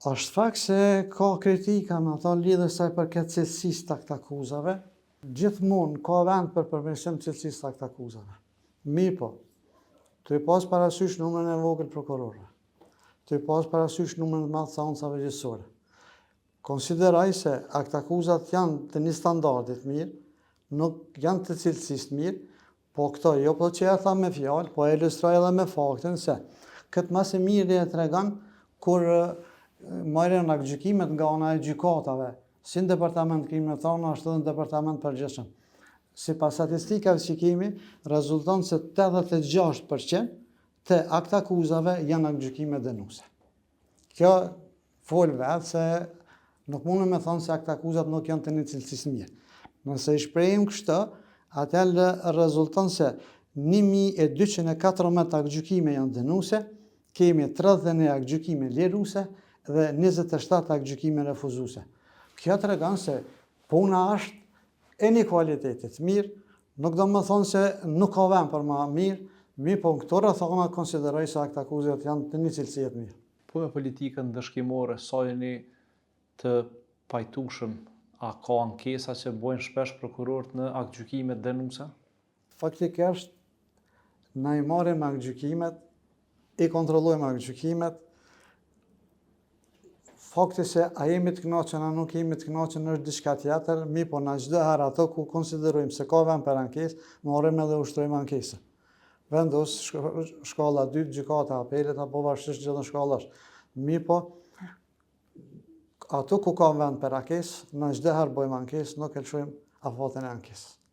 Është fakt se ka kritika në ato lidhë sa i përket cilësisë të këta akuzave. Gjithmonë ka vend për përmirësim cilësisë të këta akuzave. Mirë po, të i pas parasysh numrin e vogël prokurorëve, të i pas parasysh numrin e madh të seancave gjyqësore. Konsideroj se këta akuzat janë të një standardit mirë, nuk janë të cilësisë mirë, po këto jo po që e tha me fjalë, po e ilustroj edhe me faktin se këtë mas e mirë e tregon kur marrën gjykimet nga ana e gjykatave, si në departament kriminator, ashtu edhe në departament përgjithshëm. Sipas statistikave që kemi, rezulton se 86% të akta akuzave janë gjykime dënuese. Kjo fol vetë se nuk mundem me thonë se akta akuzat nuk janë të një cilësisë mirë. Nëse i shprehim kështu, atëherë rezulton se 1214 gjykime janë dënuese, kemi 31 gjykime liruese dhe 27 gjykime refuzuese. Kjo tregon se puna është e një kualitetit mirë, nuk do më thonë se nuk ka vend për ma mirë, po në këto rrethana konsideroj se akta akuzat janë të një cilësie të mirë. Po me politikën dëshkimore, sa jeni të pajtueshëm, a ka ankesa që bojnë shpesh prokurorët në aktgjykimet dënuese? Faktikisht, na i marrim aktgjykimet, i kontrollojmë aktgjykimet. Fakti se a jemi të kënaqur, a nuk jemi të kënaqur është diçka tjetër, po na çdo herë ato ku konsiderojmë se ka vend për ankesë, marrim edhe ushtrojmë ankesën. Vendos shkalla 2, gjykata e apelit apo varësisht çdo shkalla është. Po ato ku ka vend për ankesë, na çdo herë bëjmë ankesë, nuk e lëshojmë afatin e ankesës.